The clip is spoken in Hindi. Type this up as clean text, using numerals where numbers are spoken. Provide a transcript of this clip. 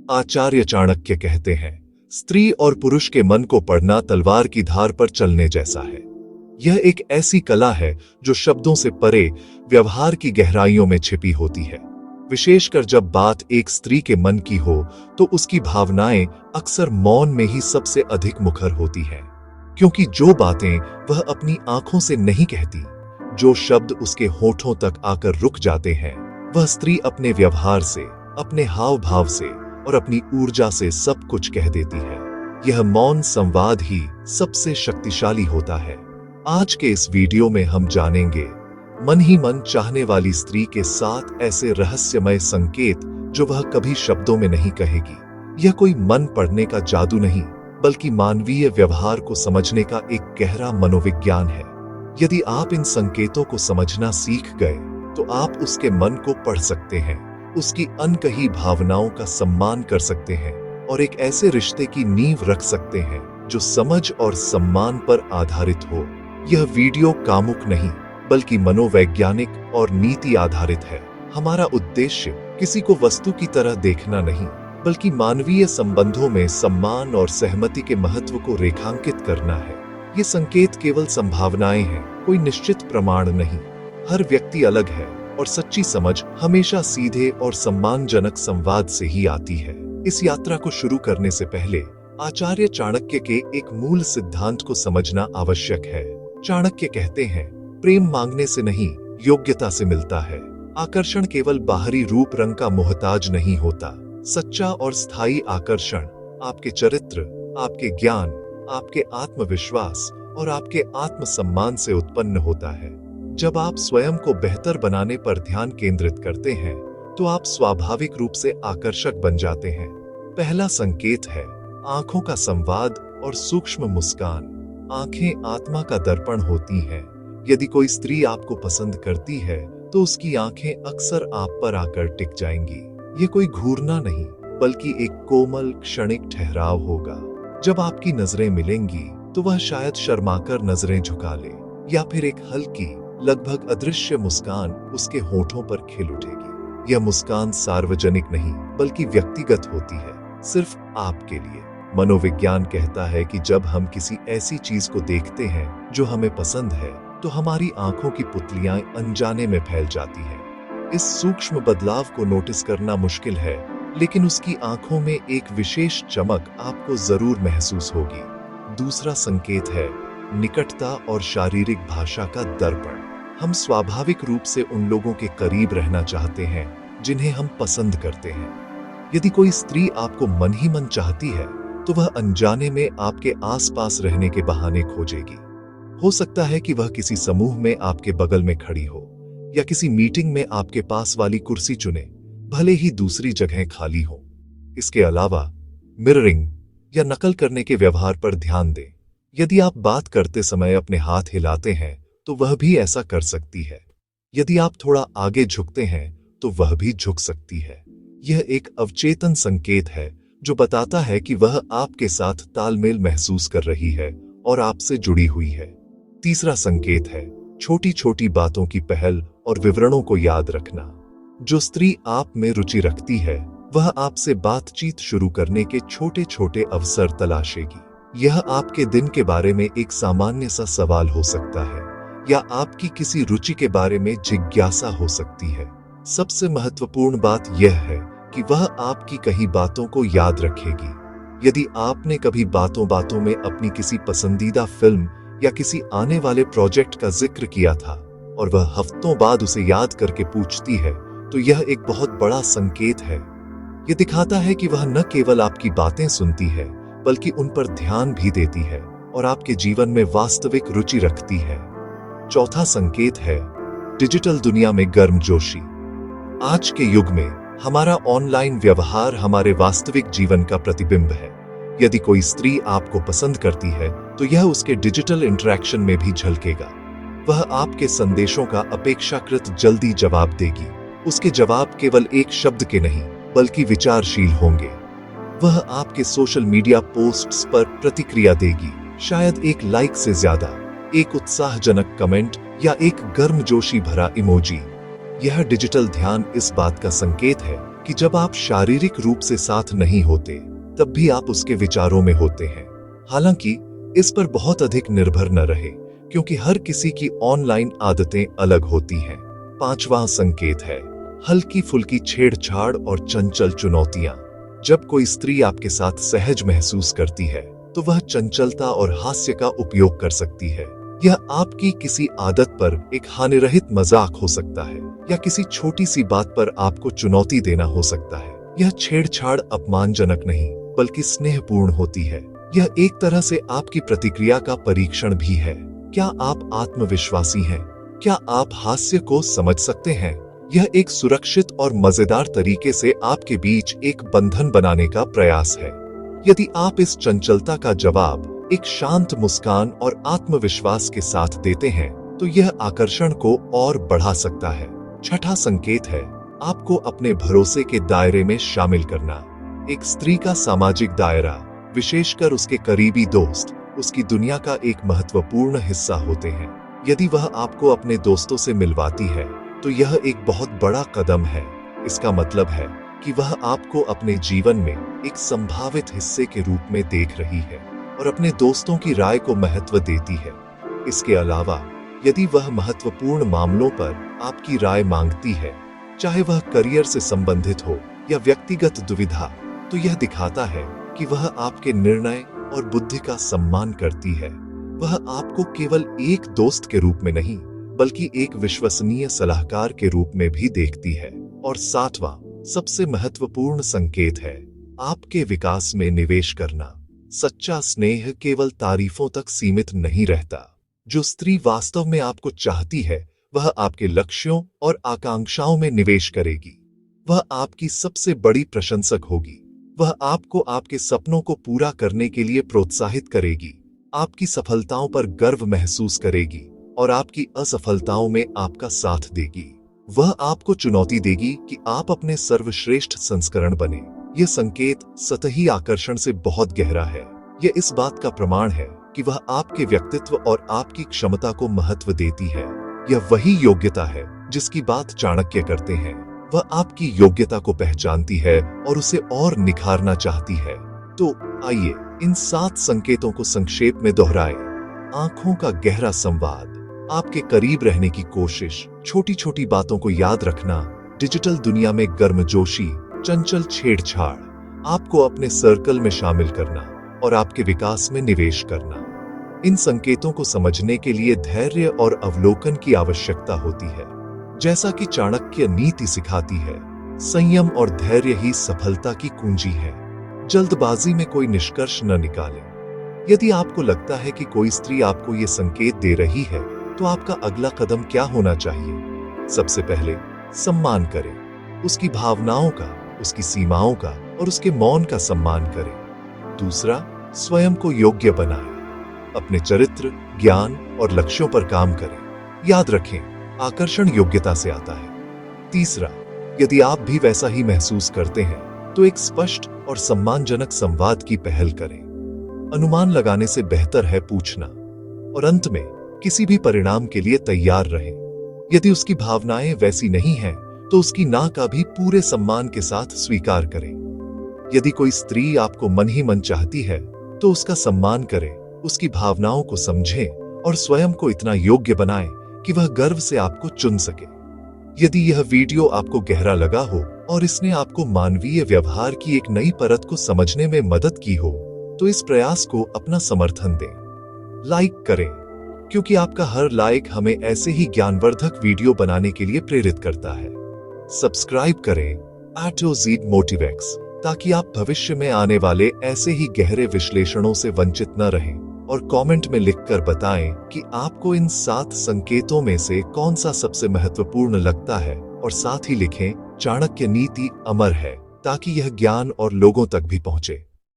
आचार्य चाणक्य कहते हैं, स्त्री और पुरुष के मन को पढ़ना तलवार की धार पर चलने जैसा है। यह एक ऐसी कला है जो शब्दों से परे व्यवहार की गहराइयों में छिपी होती है। विशेषकर जब बात एक स्त्री के मन की हो तो उसकी भावनाएं अक्सर मौन में ही सबसे अधिक मुखर होती हैं, क्योंकि जो बातें वह अपनी आंखों से नहीं कहती, जो शब्द उसके होठों तक आकर रुक जाते हैं, वह स्त्री अपने व्यवहार से, अपने हाव भाव से और अपनी ऊर्जा से सब कुछ कह देती है। यह मौन संवाद ही सबसे शक्तिशाली होता है। आज के इस वीडियो में हम जानेंगे मन ही मन चाहने वाली स्त्री के 7 ऐसे रहस्यमय संकेत जो वह कभी शब्दों में नहीं कहेगी। यह कोई मन पढ़ने का जादू नहीं, बल्कि मानवीय व्यवहार को समझने का एक गहरा मनोविज्ञान है। यदि आप इन संकेतों को समझना सीख गए तो आप उसके मन को पढ़ सकते हैं, उसकी अनकही भावनाओं का सम्मान कर सकते हैं और एक ऐसे रिश्ते की नींव रख सकते हैं जो समझ और सम्मान पर आधारित हो। यह वीडियो कामुक नहीं, बल्कि मनोवैज्ञानिक और नीति आधारित है। हमारा उद्देश्य किसी को वस्तु की तरह देखना नहीं, बल्कि मानवीय संबंधों में सम्मान और सहमति के महत्व को रेखांकित करना है। ये संकेत केवल संभावनाएं हैं, कोई निश्चित प्रमाण नहीं। हर व्यक्ति अलग है और सच्ची समझ हमेशा सीधे और सम्मानजनक संवाद से ही आती है। इस यात्रा को शुरू करने से पहले आचार्य चाणक्य के एक मूल सिद्धांत को समझना आवश्यक है। चाणक्य कहते हैं, प्रेम मांगने से नहीं, योग्यता से मिलता है। आकर्षण केवल बाहरी रूप रंग का मोहताज नहीं होता। सच्चा और स्थायी आकर्षण आपके चरित्र, आपके ज्ञान, आपके आत्मविश्वास और आपके आत्मसम्मान से उत्पन्न होता है। जब आप स्वयं को बेहतर बनाने पर ध्यान केंद्रित करते हैं तो आप स्वाभाविक रूप से आकर्षक बन जाते हैं। पहला संकेत है आंखों का संवाद और सूक्ष्म मुस्कान। आंखें आत्मा का दर्पण होती हैं। यदि कोई स्त्री आपको पसंद करती है तो उसकी आंखें अक्सर आप पर आकर टिक जाएंगी। ये कोई घूरना नहीं, बल्कि एक कोमल क्षणिक ठहराव होगा। जब आपकी नजरें मिलेंगी तो वह शायद शर्माकर नजरें झुका ले, या फिर एक हल्की, लगभग अदृश्य मुस्कान उसके होठों पर खिल उठेगी। यह मुस्कान सार्वजनिक नहीं, बल्कि व्यक्तिगत होती है, सिर्फ आपके लिए। मनोविज्ञान कहता है कि जब हम किसी ऐसी चीज को देखते हैं जो हमें पसंद है तो हमारी आंखों की पुतलियां अनजाने में फैल जाती हैं। इस सूक्ष्म बदलाव को नोटिस करना मुश्किल है, लेकिन उसकी आंखों में एक विशेष चमक आपको जरूर महसूस होगी। दूसरा संकेत है निकटता और शारीरिक भाषा का दर्पण। हम स्वाभाविक रूप से उन लोगों के करीब रहना चाहते हैं जिन्हें हम पसंद करते हैं। यदि कोई स्त्री आपको मन ही मन चाहती है तो वह अनजाने में आपके आसपास रहने के बहाने खोजेगी। हो सकता है कि वह किसी समूह में आपके बगल में खड़ी हो, या किसी मीटिंग में आपके पास वाली कुर्सी चुने, भले ही दूसरी जगह खाली हो। इसके अलावा मिररिंग या नकल करने के व्यवहार पर ध्यान दें। यदि आप बात करते समय अपने हाथ हिलाते हैं तो वह भी ऐसा कर सकती है। यदि आप थोड़ा आगे झुकते हैं तो वह भी झुक सकती है। यह एक अवचेतन संकेत है जो बताता है कि वह आपके साथ तालमेल महसूस कर रही है और आपसे जुड़ी हुई है। तीसरा संकेत है छोटी छोटी बातों की पहल और विवरणों को याद रखना। जो स्त्री आप में रुचि रखती है वह आपसे बातचीत शुरू करने के छोटे छोटे अवसर तलाशेगी। यह आपके दिन के बारे में एक सामान्य सा सवाल हो सकता है, या आपकी किसी रुचि के बारे में जिज्ञासा हो सकती है। सबसे महत्वपूर्ण बात यह है कि वह आपकी कही बातों को याद रखेगी। यदि आपने कभी बातों बातों में अपनी किसी पसंदीदा फिल्म या किसी आने वाले प्रोजेक्ट का जिक्र किया था और वह हफ्तों बाद उसे याद करके पूछती है, तो यह एक बहुत बड़ा संकेत है। यह दिखाता है कि वह न केवल आपकी बातें सुनती है, बल्कि उन पर ध्यान भी देती है और आपके जीवन में वास्तविक रुचि रखती है। चौथा संकेत है डिजिटल दुनिया में गर्मजोशी। आज के युग में हमारा ऑनलाइन व्यवहार हमारे वास्तविक जीवन का प्रतिबिंब है। यदि कोई स्त्री आपको पसंद करती है तो यह उसके डिजिटल इंटरेक्शन में भी झलकेगा। वह आपके संदेशों का अपेक्षाकृत जल्दी जवाब देगी। उसके जवाब केवल एक शब्द के नहीं, बल्कि विचारशील होंगे। वह आपके सोशल मीडिया पोस्ट्स पर प्रतिक्रिया देगी, शायद एक लाइक से ज्यादा, एक उत्साहजनक कमेंट या एक गर्मजोशी भरा इमोजी। यह डिजिटल ध्यान इस बात का संकेत है कि जब आप शारीरिक रूप से साथ नहीं होते तब भी आप उसके विचारों में होते हैं। हालांकि इस पर बहुत अधिक निर्भर न रहे, क्योंकि हर किसी की ऑनलाइन आदतें अलग होती हैं। 5वां संकेत है हल्की फुल्की छेड़छाड़ और चंचल चुनौतियां। जब कोई स्त्री आपके साथ सहज महसूस करती है तो वह चंचलता और हास्य का उपयोग कर सकती है। यह आपकी किसी आदत पर एक हानिरहित मजाक हो सकता है या किसी छोटी सी बात पर आपको चुनौती देना हो सकता है। यह छेड़छाड़ अपमानजनक नहीं बल्कि स्नेहपूर्ण होती है। यह एक तरह से आपकी प्रतिक्रिया का परीक्षण भी है। क्या आप आत्मविश्वासी हैं? क्या आप हास्य को समझ सकते हैं? यह एक सुरक्षित और मजेदार तरीके से आपके बीच एक बंधन बनाने का प्रयास है। यदि आप इस चंचलता का जवाब एक शांत मुस्कान और आत्मविश्वास के साथ देते हैं तो यह आकर्षण को और बढ़ा सकता है। 6वां संकेत है आपको अपने भरोसे के दायरे में शामिल करना। एक स्त्री का सामाजिक दायरा, विशेषकर उसके करीबी दोस्त, उसकी दुनिया का एक महत्वपूर्ण हिस्सा होते हैं। यदि वह आपको अपने दोस्तों से मिलवाती है तो यह एक बहुत बड़ा कदम है। इसका मतलब है कि वह आपको अपने जीवन में एक संभावित हिस्से के रूप में देख रही है और अपने दोस्तों की राय को महत्व देती है। इसके अलावा यदि वह महत्वपूर्ण मामलों पर आपकी राय मांगती है, चाहे वह करियर से संबंधित हो या व्यक्तिगत दुविधा, तो यह दिखाता है कि वह आपके निर्णय और बुद्धि का सम्मान करती है। वह आपको केवल एक दोस्त के रूप में नहीं बल्कि एक विश्वसनीय सलाहकार के रूप में भी देखती है। और 7वां सबसे महत्वपूर्ण संकेत है आपके विकास में निवेश करना। सच्चा स्नेह केवल तारीफों तक सीमित नहीं रहता। जो स्त्री वास्तव में आपको चाहती है वह आपके लक्ष्यों और आकांक्षाओं में निवेश करेगी। वह आपकी सबसे बड़ी प्रशंसक होगी। वह आपको आपके सपनों को पूरा करने के लिए प्रोत्साहित करेगी, आपकी सफलताओं पर गर्व महसूस करेगी और आपकी असफलताओं में आपका साथ देगी। वह आपको चुनौती देगी कि आप अपने सर्वश्रेष्ठ संस्करण बने। यह संकेत सतही आकर्षण से बहुत गहरा है। यह इस बात का प्रमाण है कि वह आपके व्यक्तित्व और आपकी क्षमता को महत्व देती है। यह वही योग्यता है जिसकी बात चाणक्य करते हैं। वह आपकी योग्यता को पहचानती है और उसे और निखारना चाहती है। तो आइए इन 7 संकेतों को संक्षेप में दोहराएं। आंखों का गहरा संवाद, आपके करीब रहने की कोशिश, छोटी छोटी बातों को याद रखना, डिजिटल दुनिया में गर्मजोशी, चंचल छेड़छाड़, आपको अपने सर्कल में शामिल करना और आपके विकास में निवेश करना। इन संकेतों को समझने के लिए धैर्य और अवलोकन की आवश्यकता होती है। जैसा कि चाणक्य नीति सिखाती है, संयम और धैर्य ही सफलता की कुंजी है। जल्दबाजी में कोई निष्कर्ष न निकालें। यदि आपको लगता है कि कोई स्त्री आपको ये संकेत दे रही है तो आपका अगला कदम क्या होना चाहिए? सबसे पहले सम्मान करें। उसकी भावनाओं का, उसकी सीमाओं का और उसके मौन का सम्मान करें। दूसरा, स्वयं को योग्य बनाएं। अपने चरित्र, ज्ञान और लक्ष्यों पर काम करें। याद रखें, आकर्षण योग्यता से आता है। तीसरा, यदि आप भी वैसा ही महसूस करते हैं तो एक स्पष्ट और सम्मानजनक संवाद की पहल करें। अनुमान लगाने से बेहतर है पूछना। और अंत में, किसी भी परिणाम के लिए तैयार रहें। यदि उसकी भावनाएं वैसी नहीं हैं तो उसकी ना का भी पूरे सम्मान के साथ स्वीकार करें। यदि कोई स्त्री आपको मन ही मन चाहती है तो उसका सम्मान करें, उसकी भावनाओं को समझें और स्वयं को इतना योग्य बनाएं कि वह गर्व से आपको चुन सके। यदि यह वीडियो आपको गहरा लगा हो और इसने आपको मानवीय व्यवहार की एक नई परत को समझने में मदद की हो तो इस प्रयास को अपना समर्थन दें। लाइक करें, क्योंकि आपका हर लाइक हमें ऐसे ही ज्ञानवर्धक वीडियो बनाने के लिए प्रेरित करता है। सब्सक्राइब करें @ZEED Motivex, ताकि आप भविष्य में आने वाले ऐसे ही गहरे विश्लेषणों से वंचित न रहें। और कमेंट में लिखकर बताएं कि आपको इन 7 संकेतों में से कौन सा सबसे महत्वपूर्ण लगता है। और साथ ही लिखें, चाणक्य नीति अमर है, ताकि यह ज्ञान और लोगों तक भी पहुंचे।